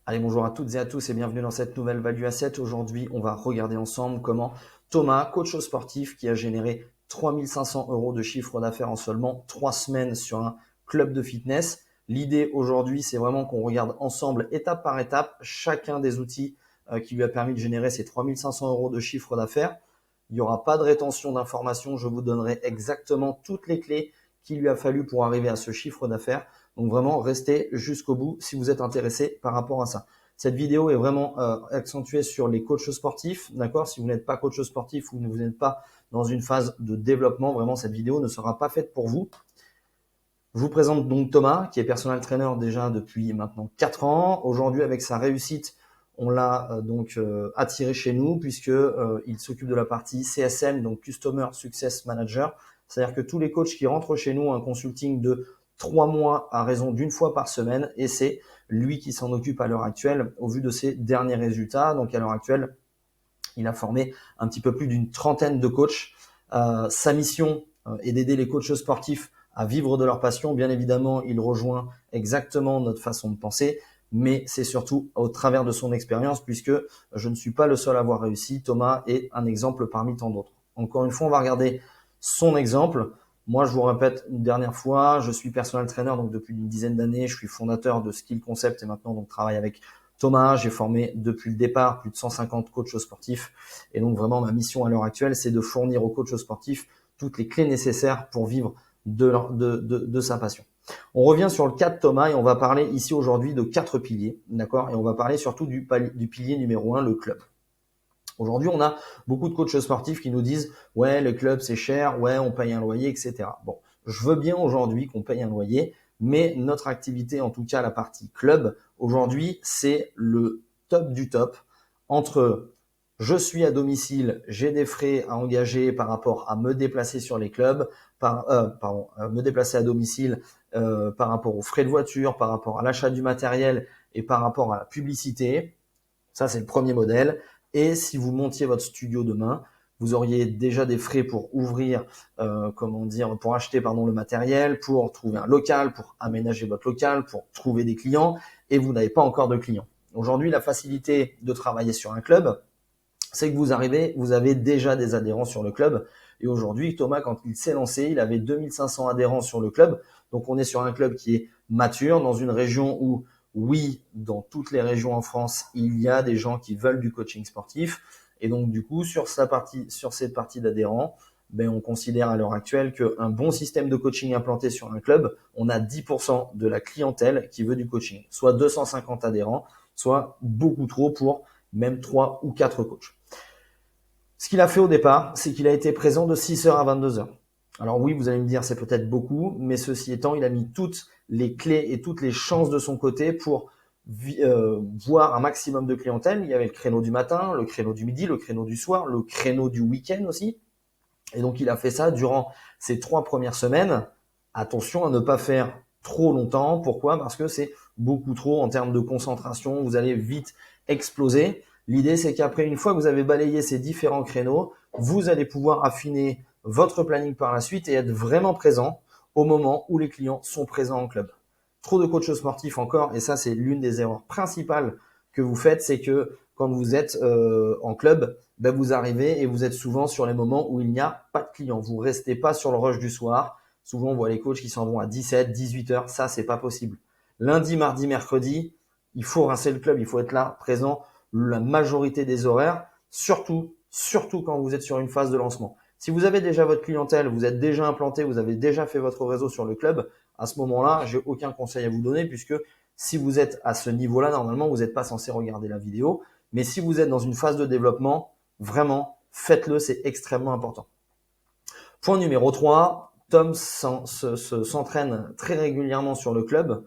Allez, bonjour à toutes et à tous et bienvenue dans cette nouvelle Value Asset. Aujourd'hui, on va regarder ensemble comment Thomas, coach sportif qui a généré 3500 € de chiffre d'affaires en seulement 3 semaines sur un club de fitness. L'idée aujourd'hui, c'est vraiment qu'on regarde ensemble, étape par étape, chacun des outils qui lui a permis de générer ces 3500 € de chiffre d'affaires. Il n'y aura pas de rétention d'informations. Je vous donnerai exactement toutes les clés qu'il lui a fallu pour arriver à ce chiffre d'affaires. Donc vraiment, restez jusqu'au bout si vous êtes intéressé par rapport à ça. Cette vidéo est vraiment accentuée sur les coachs sportifs, d'accord? Si vous n'êtes pas coach sportif ou vous n'êtes pas dans une phase de développement, vraiment cette vidéo ne sera pas faite pour vous. Je vous présente donc Thomas, qui est personal trainer déjà depuis maintenant 4 ans. Aujourd'hui, avec sa réussite, on l'a attiré chez nous puisque il s'occupe de la partie CSM, donc Customer Success Manager. C'est-à-dire que tous les coachs qui rentrent chez nous ont un consulting de 3 mois à raison d'une fois par semaine et c'est lui qui s'en occupe à l'heure actuelle au vu de ses derniers résultats. Donc à l'heure actuelle, il a formé un petit peu plus d'une trentaine de coachs. Sa mission est d'aider les coachs sportifs à vivre de leur passion. Bien évidemment, il rejoint exactement notre façon de penser, mais c'est surtout au travers de son expérience, puisque je ne suis pas le seul à avoir réussi. Thomas est un exemple parmi tant d'autres. Encore une fois, on va regarder son exemple. Moi, je vous répète une dernière fois, je suis personal trainer donc depuis une dizaine d'années. Je suis fondateur de Skill Concept et maintenant donc travaille avec Thomas. J'ai formé depuis le départ plus de 150 coachs sportifs. Et donc vraiment, ma mission à l'heure actuelle, c'est de fournir aux coachs sportifs toutes les clés nécessaires pour vivre de sa passion. On revient sur le cas de Thomas et on va parler ici aujourd'hui de 4 piliers, d'accord? Et on va parler surtout du pilier numéro 1, le club. Aujourd'hui, on a beaucoup de coachs sportifs qui nous disent « Ouais, le club, c'est cher, ouais, on paye un loyer, etc. » Bon, je veux bien aujourd'hui qu'on paye un loyer, mais notre activité, en tout cas la partie club, aujourd'hui, c'est le top du top entre je suis à domicile, j'ai des frais à engager par rapport à me déplacer sur les clubs, me déplacer à domicile par rapport aux frais de voiture, par rapport à l'achat du matériel et par rapport à la publicité. Ça, c'est le premier modèle. Et si vous montiez votre studio demain, vous auriez déjà des frais pour ouvrir, pour acheter le matériel, pour trouver un local, pour aménager votre local, pour trouver des clients, et vous n'avez pas encore de clients. Aujourd'hui, la facilité de travailler sur un club, c'est que vous avez déjà des adhérents sur le club. Et aujourd'hui, Thomas, quand il s'est lancé, il avait 2500 adhérents sur le club. Donc, on est sur un club qui est mature dans une région où, oui, dans toutes les régions en France, il y a des gens qui veulent du coaching sportif. Et donc, du coup, sur cette partie d'adhérents, on considère à l'heure actuelle qu'un bon système de coaching implanté sur un club, on a 10% de la clientèle qui veut du coaching, soit 250 adhérents, soit beaucoup trop pour même 3 ou 4 coachs. Ce qu'il a fait au départ, c'est qu'il a été présent de 6h à 22h. Alors oui, vous allez me dire, c'est peut-être beaucoup, mais ceci étant, il a mis toutes les clés et toutes les chances de son côté pour voir un maximum de clientèle. Il y avait le créneau du matin, le créneau du midi, le créneau du soir, le créneau du week-end aussi. Et donc, il a fait ça durant ces 3 premières semaines. Attention à ne pas faire trop longtemps. Pourquoi? Parce que c'est beaucoup trop en termes de concentration. Vous allez vite exploser. L'idée, c'est qu'après, une fois que vous avez balayé ces différents créneaux, vous allez pouvoir affiner votre planning par la suite et être vraiment présent au moment où les clients sont présents en club. Trop de coachs sportifs encore, et ça, c'est l'une des erreurs principales que vous faites, c'est que quand vous êtes en club, vous arrivez et vous êtes souvent sur les moments où il n'y a pas de clients. Vous restez pas sur le rush du soir. Souvent, on voit les coachs qui s'en vont à 17, 18 heures. Ça, c'est pas possible. Lundi, mardi, mercredi, il faut rincer le club. Il faut être là, présent la majorité des horaires. Surtout quand vous êtes sur une phase de lancement. Si vous avez déjà votre clientèle, vous êtes déjà implanté, vous avez déjà fait votre réseau sur le club, à ce moment-là, j'ai aucun conseil à vous donner puisque si vous êtes à ce niveau-là, normalement, vous n'êtes pas censé regarder la vidéo. Mais si vous êtes dans une phase de développement, vraiment, faites-le, c'est extrêmement important. Point numéro 3, Tom s'entraîne très régulièrement sur le club.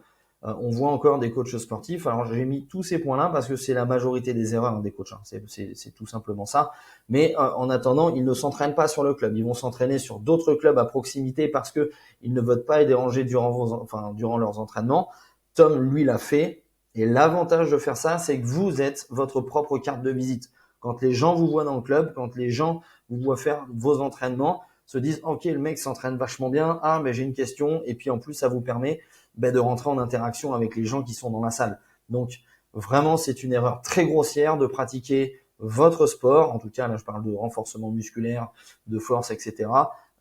On voit encore des coachs sportifs. Alors, j'ai mis tous ces points-là parce que c'est la majorité des erreurs des coachs. C'est tout simplement ça. Mais en attendant, ils ne s'entraînent pas sur le club. Ils vont s'entraîner sur d'autres clubs à proximité parce que ils ne veulent pas être dérangés durant leurs entraînements. Tom, lui, l'a fait. Et l'avantage de faire ça, c'est que vous êtes votre propre carte de visite. Quand les gens vous voient dans le club, quand les gens vous voient faire vos entraînements, se disent « Ok, le mec s'entraîne vachement bien. Ah, mais j'ai une question. » Et puis en plus, ça vous permet de rentrer en interaction avec les gens qui sont dans la salle. Donc, Vraiment, c'est une erreur très grossière de pratiquer votre sport. En tout cas, là, je parle de renforcement musculaire, de force, etc.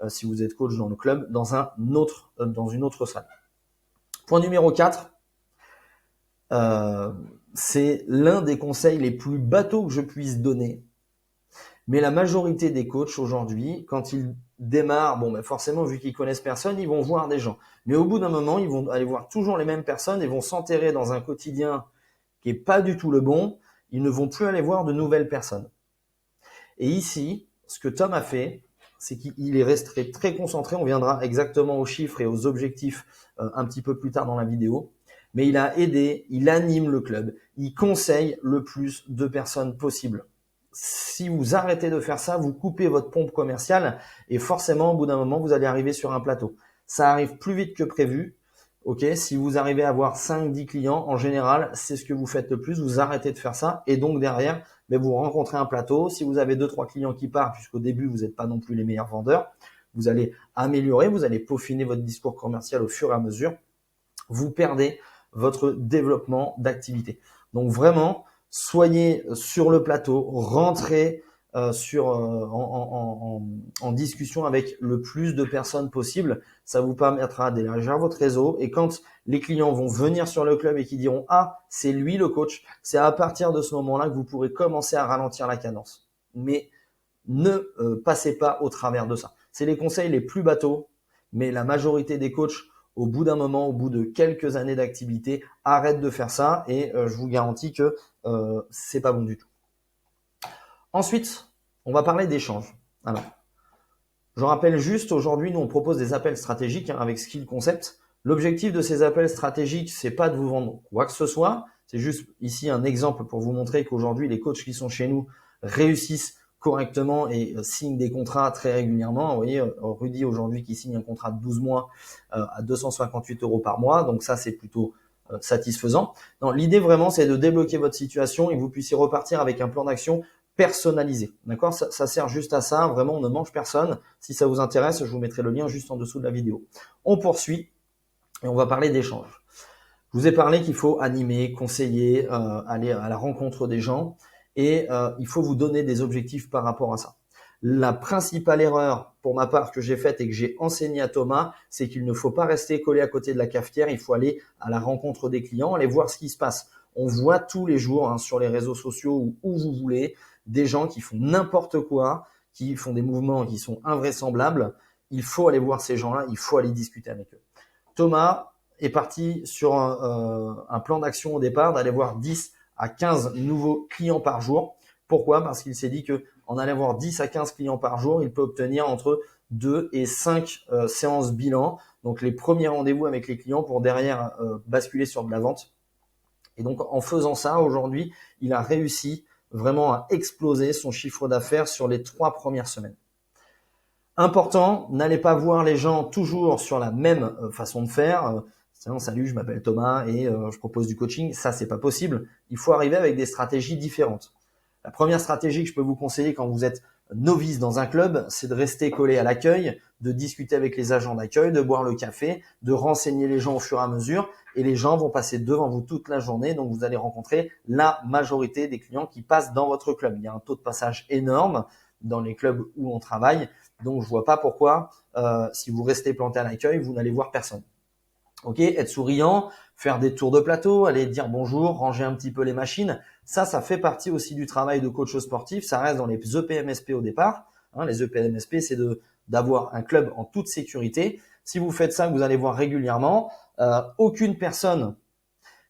Si vous êtes coach dans le club, dans une autre salle. Point numéro 4, c'est l'un des conseils les plus bateaux que je puisse donner. Mais la majorité des coachs aujourd'hui, quand ils démarrent, forcément, vu qu'ils connaissent personne, ils vont voir des gens. Mais au bout d'un moment, ils vont aller voir toujours les mêmes personnes et vont s'enterrer dans un quotidien qui est pas du tout le bon. Ils ne vont plus aller voir de nouvelles personnes. Et ici, ce que Tom a fait, c'est qu'il est resté très concentré. On viendra exactement aux chiffres et aux objectifs un petit peu plus tard dans la vidéo. Mais il a aidé, il anime le club, il conseille le plus de personnes possible. Si vous arrêtez de faire ça, vous coupez votre pompe commerciale et forcément, au bout d'un moment, vous allez arriver sur un plateau. Ça arrive plus vite que prévu. Ok, si vous arrivez à avoir 5-10 clients, en général, c'est ce que vous faites le plus. Vous arrêtez de faire ça et donc derrière, vous rencontrez un plateau. Si vous avez 2-3 clients qui partent, puisqu'au début, vous n'êtes pas non plus les meilleurs vendeurs, vous allez améliorer, vous allez peaufiner votre discours commercial au fur et à mesure. Vous perdez votre développement d'activité. Donc vraiment, soyez sur le plateau, rentrez en discussion avec le plus de personnes possible. Ça vous permettra d'élargir votre réseau. Et quand les clients vont venir sur le club et qui diront « Ah, c'est lui le coach », c'est à partir de ce moment-là que vous pourrez commencer à ralentir la cadence. Mais ne passez pas au travers de ça. C'est les conseils les plus bateaux, mais la majorité des coachs, au bout d'un moment, au bout de quelques années d'activité, arrêtent de faire ça et je vous garantis que c'est pas bon du tout. Ensuite, on va parler d'échanges. Alors, je rappelle juste, aujourd'hui, nous on propose des appels stratégiques avec Skill Concept. L'objectif de ces appels stratégiques, c'est pas de vous vendre quoi que ce soit. C'est juste ici un exemple pour vous montrer qu'aujourd'hui, les coachs qui sont chez nous réussissent correctement et signent des contrats très régulièrement. Vous voyez, Rudy aujourd'hui qui signe un contrat de 12 mois à 258 € par mois. Donc ça, c'est plutôt satisfaisant. Non, l'idée vraiment, c'est de débloquer votre situation et que vous puissiez repartir avec un plan d'action personnalisé. D'accord, ça sert juste à ça. Vraiment, on ne mange personne. Si ça vous intéresse, je vous mettrai le lien juste en dessous de la vidéo. On poursuit et on va parler d'échanges. Je vous ai parlé qu'il faut animer, conseiller, aller à la rencontre des gens et il faut vous donner des objectifs par rapport à ça. La principale erreur pour ma part que j'ai faite et que j'ai enseigné à Thomas, c'est qu'il ne faut pas rester collé à côté de la cafetière, il faut aller à la rencontre des clients, aller voir ce qui se passe. On voit tous les jours sur les réseaux sociaux ou où vous voulez des gens qui font n'importe quoi, qui font des mouvements qui sont invraisemblables. Il faut aller voir ces gens-là, il faut aller discuter avec eux. Thomas est parti sur un plan d'action au départ d'aller voir 10 à 15 nouveaux clients par jour. Pourquoi? Parce qu'il s'est dit que en allant voir 10 à 15 clients par jour, il peut obtenir entre 2 et 5 séances bilan. Donc les premiers rendez-vous avec les clients pour derrière basculer sur de la vente. Et donc en faisant ça, aujourd'hui, il a réussi vraiment à exploser son chiffre d'affaires sur les 3 premières semaines. Important, n'allez pas voir les gens toujours sur la même façon de faire. Salut, je m'appelle Thomas et je propose du coaching. Ça, c'est pas possible. Il faut arriver avec des stratégies différentes. La première stratégie que je peux vous conseiller quand vous êtes novice dans un club, c'est de rester collé à l'accueil, de discuter avec les agents d'accueil, de boire le café, de renseigner les gens au fur et à mesure. Et les gens vont passer devant vous toute la journée. Donc, vous allez rencontrer la majorité des clients qui passent dans votre club. Il y a un taux de passage énorme dans les clubs où on travaille. Donc, je vois pas pourquoi, si vous restez planté à l'accueil, vous n'allez voir personne. Ok, être souriant, faire des tours de plateau, aller dire bonjour, ranger un petit peu les machines. Ça fait partie aussi du travail de coach sportif. Ça reste dans les EPMSP au départ. Les EPMSP, c'est d'avoir un club en toute sécurité. Si vous faites ça, vous allez voir régulièrement, aucune personne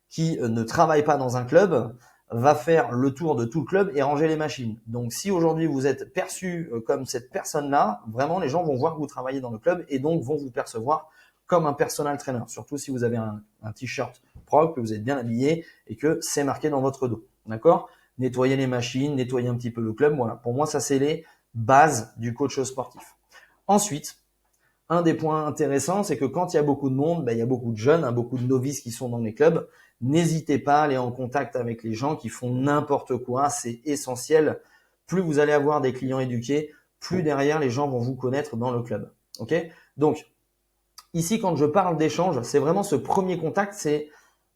qui ne travaille pas dans un club va faire le tour de tout le club et ranger les machines. Donc, si aujourd'hui vous êtes perçu comme cette personne-là, vraiment les gens vont voir que vous travaillez dans le club et donc vont vous percevoir comme un personal trainer. Surtout si vous avez un t-shirt propre, que vous êtes bien habillé et que c'est marqué dans votre dos. D'accord? Nettoyer les machines, nettoyer un petit peu le club. Voilà. Pour moi, ça c'est les bases du coach sportif. Ensuite, un des points intéressants, c'est que quand il y a beaucoup de monde, il y a beaucoup de jeunes, beaucoup de novices qui sont dans les clubs. N'hésitez pas à aller en contact avec les gens qui font n'importe quoi. C'est essentiel. Plus vous allez avoir des clients éduqués, plus derrière les gens vont vous connaître dans le club. Ok? Donc, ici, quand je parle d'échange, c'est vraiment ce premier contact, c'est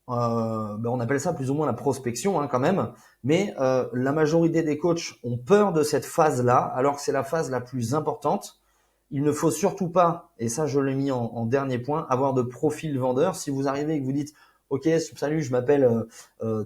on appelle ça plus ou moins la prospection quand même, mais la majorité des coachs ont peur de cette phase-là, alors que c'est la phase la plus importante. Il ne faut surtout pas, et ça je l'ai mis en dernier point, avoir de profil vendeur. Si vous arrivez et que vous dites « Ok, salut, je m'appelle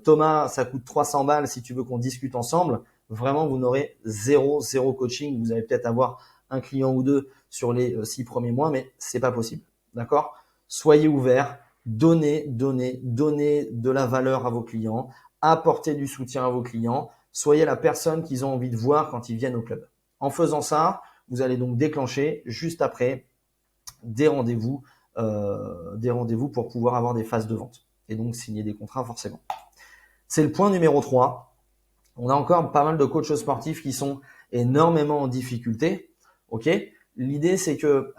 Thomas, ça coûte 300 balles si tu veux qu'on discute ensemble », vraiment vous n'aurez zéro coaching. Vous allez peut-être avoir un client ou deux sur les 6 premiers mois, mais c'est pas possible. D'accord? Soyez ouverts, donnez de la valeur à vos clients, apportez du soutien à vos clients, soyez la personne qu'ils ont envie de voir quand ils viennent au club. En faisant ça, vous allez donc déclencher juste après des rendez-vous pour pouvoir avoir des phases de vente et donc signer des contrats forcément. C'est le point numéro 3. On a encore pas mal de coachs sportifs qui sont énormément en difficulté. Ok, l'idée c'est que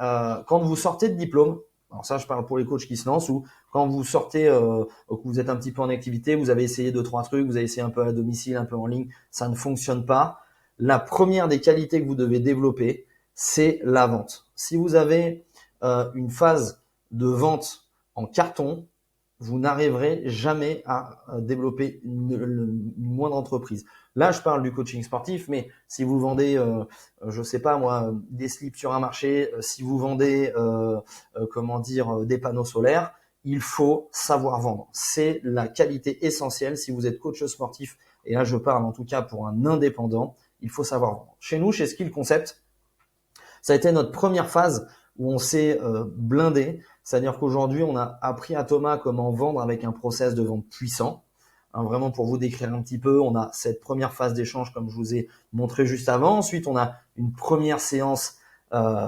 quand vous sortez de diplôme, alors ça je parle pour les coachs qui se lancent, ou quand vous sortez, que vous êtes un petit peu en activité, vous avez essayé 2-3 trucs, vous avez essayé un peu à domicile, un peu en ligne, ça ne fonctionne pas. La première des qualités que vous devez développer, c'est la vente. Si vous avez une phase de vente en carton, vous n'arriverez jamais à développer une moindre entreprise. Là, je parle du coaching sportif, mais si vous vendez, je sais pas moi, des slips sur un marché, si vous vendez, des panneaux solaires, il faut savoir vendre. C'est la qualité essentielle si vous êtes coach sportif. Et là, je parle en tout cas pour un indépendant, il faut savoir vendre. Chez nous, chez Skill Concept, ça a été notre première phase où on s'est blindé. C'est-à-dire qu'aujourd'hui, on a appris à Thomas comment vendre avec un process de vente puissant. Vraiment pour vous décrire un petit peu, on a cette première phase d'échange comme je vous ai montré juste avant. Ensuite, on a une première séance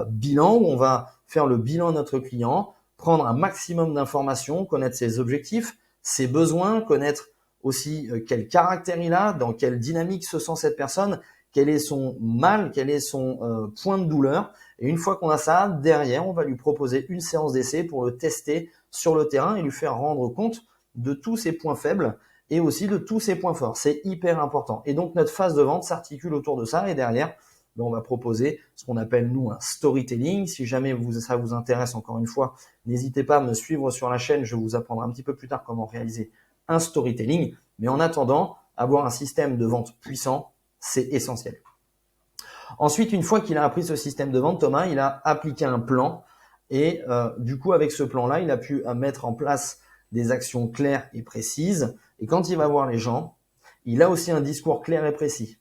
bilan où on va faire le bilan à notre client, prendre un maximum d'informations, connaître ses objectifs, ses besoins, connaître aussi quel caractère il a, dans quelle dynamique se sent cette personne, quel est son mal, quel est son point de douleur. Et une fois qu'on a ça, derrière, on va lui proposer une séance d'essai pour le tester sur le terrain et lui faire rendre compte de tous ses points faibles et aussi de tous ses points forts. C'est hyper important. Et donc, notre phase de vente s'articule autour de ça. Et derrière, on va proposer ce qu'on appelle, nous, un storytelling. Si jamais ça vous intéresse, encore une fois, n'hésitez pas à me suivre sur la chaîne. Je vous apprendrai un petit peu plus tard comment réaliser un storytelling. Mais en attendant, avoir un système de vente puissant, c'est essentiel. Ensuite, une fois qu'il a appris ce système de vente, Thomas, il a appliqué un plan et du coup, avec ce plan-là, il a pu mettre en place des actions claires et précises. Et quand il va voir les gens, il a aussi un discours clair et précis.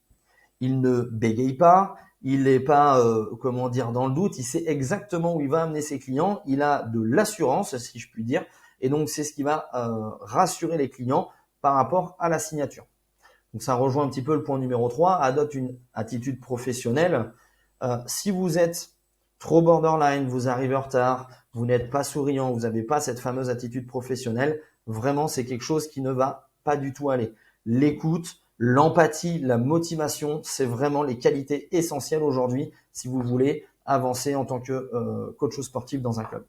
Il ne bégaye pas, il n'est pas, dans le doute, il sait exactement où il va amener ses clients, il a de l'assurance, si je puis dire, et donc c'est ce qui va rassurer les clients par rapport à la signature. Donc ça rejoint un petit peu le point numéro 3, adopte une attitude professionnelle. Si vous êtes trop borderline, vous arrivez en retard, vous n'êtes pas souriant, vous n'avez pas cette fameuse attitude professionnelle, vraiment c'est quelque chose qui ne va pas du tout aller. L'écoute, l'empathie, la motivation, c'est vraiment les qualités essentielles aujourd'hui si vous voulez avancer en tant que coach sportif dans un club.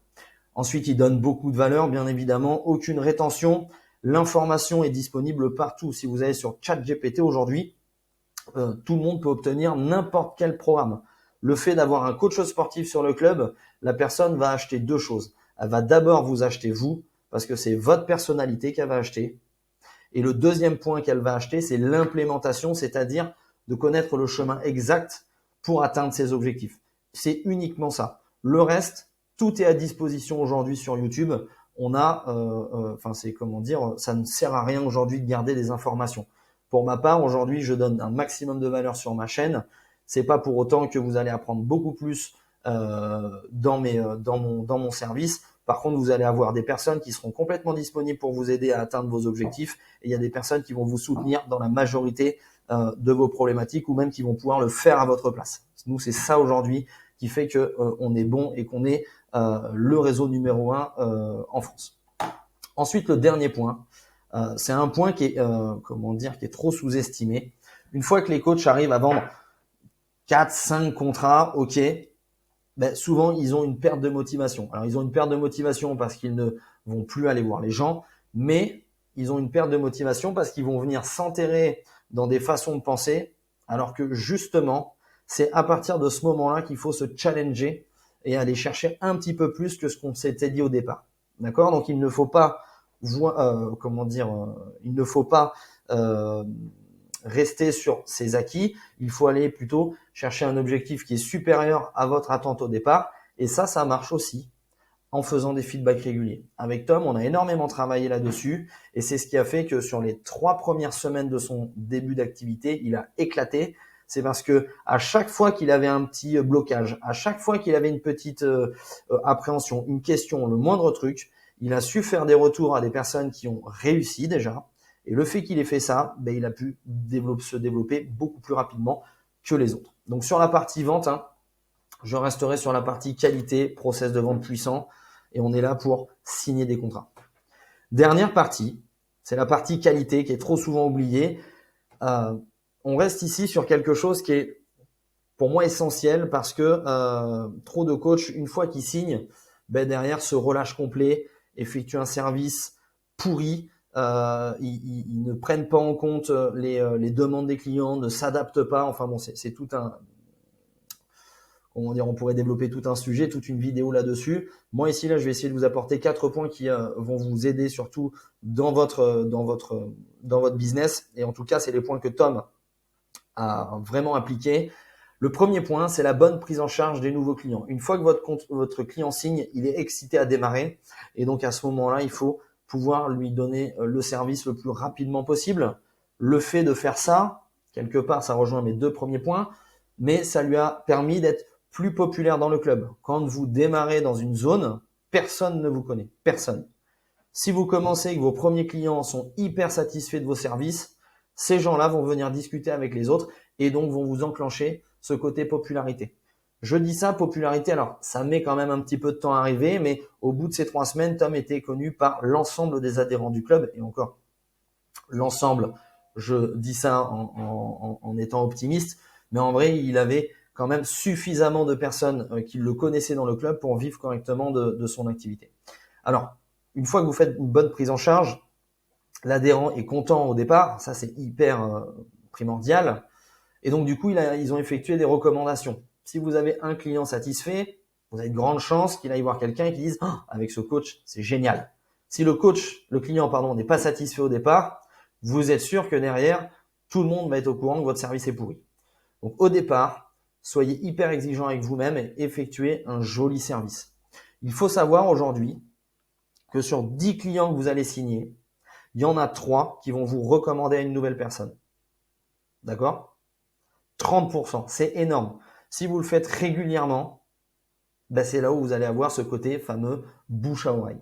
Ensuite, il donne beaucoup de valeur, bien évidemment, aucune rétention. L'information est disponible partout. Si vous allez sur ChatGPT aujourd'hui, tout le monde peut obtenir n'importe quel programme. Le fait d'avoir un coach sportif sur le club, la personne va acheter deux choses. Elle va d'abord vous acheter vous, parce que c'est votre personnalité qu'elle va acheter. Et le deuxième point qu'elle va acheter, c'est l'implémentation, c'est-à-dire de connaître le chemin exact pour atteindre ses objectifs. C'est uniquement ça. Le reste, tout est à disposition aujourd'hui sur YouTube. On a, ça ne sert à rien aujourd'hui de garder des informations. Pour ma part, aujourd'hui, je donne un maximum de valeur sur ma chaîne. C'est pas pour autant que vous allez apprendre beaucoup plus dans mon service. Par contre, vous allez avoir des personnes qui seront complètement disponibles pour vous aider à atteindre vos objectifs. Et il y a des personnes qui vont vous soutenir dans la majorité de vos problématiques ou même qui vont pouvoir le faire à votre place. Nous, c'est ça aujourd'hui qui fait que on est bon et qu'on est le réseau numéro 1 en France. Ensuite, le dernier point, c'est un point qui est, qui est trop sous-estimé. Une fois que les coachs arrivent à vendre 4-5 contrats, ok, souvent ils ont une perte de motivation. Alors ils ont une perte de motivation parce qu'ils ne vont plus aller voir les gens, mais ils ont une perte de motivation parce qu'ils vont venir s'enterrer dans des façons de penser, alors que justement, c'est à partir de ce moment-là qu'il faut se challenger et aller chercher un petit peu plus que ce qu'on s'était dit au départ. D'accord? Donc il ne faut pas il ne faut pas rester sur ses acquis. Il faut aller plutôt chercher un objectif qui est supérieur à votre attente au départ. Et ça marche aussi en faisant des feedbacks réguliers. Avec Tom, on a énormément travaillé là-dessus et c'est ce qui a fait que sur les 3 premières semaines de son début d'activité, il a éclaté. C'est parce que à chaque fois qu'il avait un petit blocage, à chaque fois qu'il avait une petite appréhension, une question, le moindre truc, il a su faire des retours à des personnes qui ont réussi déjà. Et le fait qu'il ait fait ça, il a pu se développer beaucoup plus rapidement que les autres. Donc sur la partie vente, je resterai sur la partie qualité, process de vente puissant, et on est là pour signer des contrats. Dernière partie, c'est la partie qualité qui est trop souvent oubliée. On reste ici sur quelque chose qui est pour moi essentiel parce que trop de coachs, une fois qu'ils signent, derrière se relâchent complet, effectuent un service pourri, ils ne prennent pas en compte les demandes des clients, ne s'adaptent pas. Enfin bon, c'est tout un... on pourrait développer tout un sujet, toute une vidéo là-dessus. Moi ici, là, je vais essayer de vous apporter 4 points qui vont vous aider surtout dans votre business. Et en tout cas, c'est les points que Tom a vraiment appliqués. Le premier point, c'est la bonne prise en charge des nouveaux clients. Une fois que votre client signe, il est excité à démarrer. Et donc, à ce moment-là, il faut pouvoir lui donner le service le plus rapidement possible. Le fait de faire ça, quelque part, ça rejoint mes 2 premiers points, mais ça lui a permis d'être plus populaire dans le club. Quand vous démarrez dans une zone, personne ne vous connaît. Personne. Si vous commencez et que vos premiers clients sont hyper satisfaits de vos services, ces gens-là vont venir discuter avec les autres et donc vont vous enclencher ce côté popularité. Je dis ça, popularité, alors ça met quand même un petit peu de temps à arriver, mais au bout de ces 3 semaines, Tom était connu par l'ensemble des adhérents du club, et encore, l'ensemble, je dis ça en étant optimiste, mais en vrai, il avait quand même suffisamment de personnes qui le connaissaient dans le club pour vivre correctement de son activité. Alors, une fois que vous faites une bonne prise en charge, l'adhérent est content au départ, ça c'est hyper primordial. Et donc du coup, ils ont effectué des recommandations. Si vous avez un client satisfait, vous avez de grandes chances qu'il aille voir quelqu'un qui dise avec ce coach, c'est génial. Si le client n'est pas satisfait au départ, vous êtes sûr que derrière, tout le monde va être au courant que votre service est pourri. Donc au départ, soyez hyper exigeant avec vous-même et effectuez un joli service. Il faut savoir aujourd'hui que sur 10 clients que vous allez signer, il y en a 3 qui vont vous recommander à une nouvelle personne. D'accord ? 30%, c'est énorme. Si vous le faites régulièrement, c'est là où vous allez avoir ce côté fameux bouche à oreille.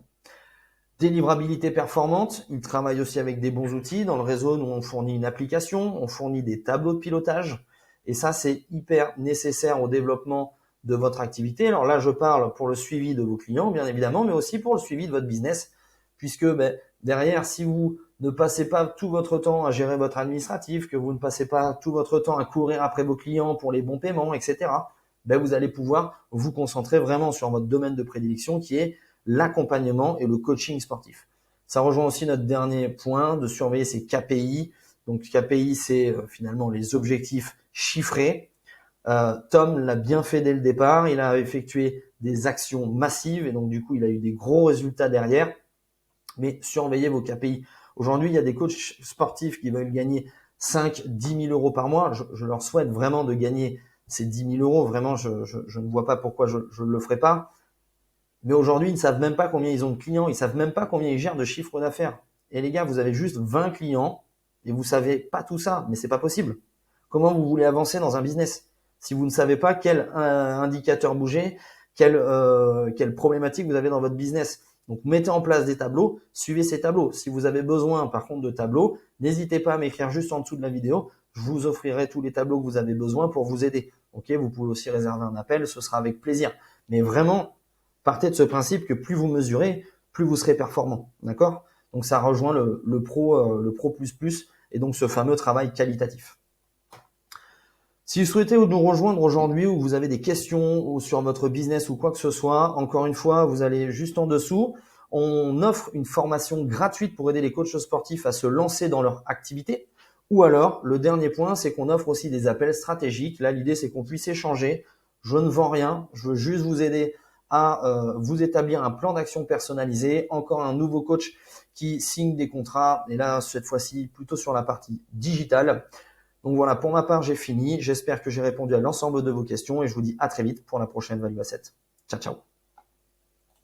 Délivrabilité performante, il travaille aussi avec des bons outils. Dans le réseau, nous on fournit une application, on fournit des tableaux de pilotage. Et ça, c'est hyper nécessaire au développement de votre activité. Alors là, je parle pour le suivi de vos clients, bien évidemment, mais aussi pour le suivi de votre business. Puisque derrière, si vous ne passez pas tout votre temps à gérer votre administratif, que vous ne passez pas tout votre temps à courir après vos clients pour les bons paiements, etc., vous allez pouvoir vous concentrer vraiment sur votre domaine de prédilection qui est l'accompagnement et le coaching sportif. Ça rejoint aussi notre dernier point de surveiller ses KPI. Donc KPI, c'est finalement les objectifs chiffrés. Tom l'a bien fait dès le départ. Il a effectué des actions massives et donc du coup, il a eu des gros résultats derrière. Mais surveillez vos KPI. Aujourd'hui, il y a des coachs sportifs qui veulent gagner 5, 10 000 euros par mois. Je leur souhaite vraiment de gagner ces 10 000 euros. Vraiment, je ne vois pas pourquoi je ne le ferai pas. Mais aujourd'hui, ils ne savent même pas combien ils ont de clients. Ils ne savent même pas combien ils gèrent de chiffre d'affaires. Et les gars, vous avez juste 20 clients et vous savez pas tout ça. Mais c'est pas possible. Comment vous voulez avancer dans un business si vous ne savez pas quel indicateur bouger, quelle problématique vous avez dans votre business? Donc, mettez en place des tableaux, suivez ces tableaux. Si vous avez besoin, par contre, de tableaux, n'hésitez pas à m'écrire juste en dessous de la vidéo. Je vous offrirai tous les tableaux que vous avez besoin pour vous aider. Ok, vous pouvez aussi réserver un appel, ce sera avec plaisir. Mais vraiment, partez de ce principe que plus vous mesurez, plus vous serez performant. D'accord? Donc, ça rejoint le pro plus et donc ce fameux travail qualitatif. Si vous souhaitez nous rejoindre aujourd'hui ou vous avez des questions ou sur votre business ou quoi que ce soit, encore une fois, vous allez juste en dessous. On offre une formation gratuite pour aider les coachs sportifs à se lancer dans leur activité. Ou alors, le dernier point, c'est qu'on offre aussi des appels stratégiques. Là, l'idée, c'est qu'on puisse échanger. Je ne vends rien, je veux juste vous aider à vous établir un plan d'action personnalisé. Encore un nouveau coach qui signe des contrats, et là, cette fois-ci, plutôt sur la partie digitale. Donc voilà, pour ma part, j'ai fini. J'espère que j'ai répondu à l'ensemble de vos questions et je vous dis à très vite pour la prochaine Value Asset. Ciao, ciao.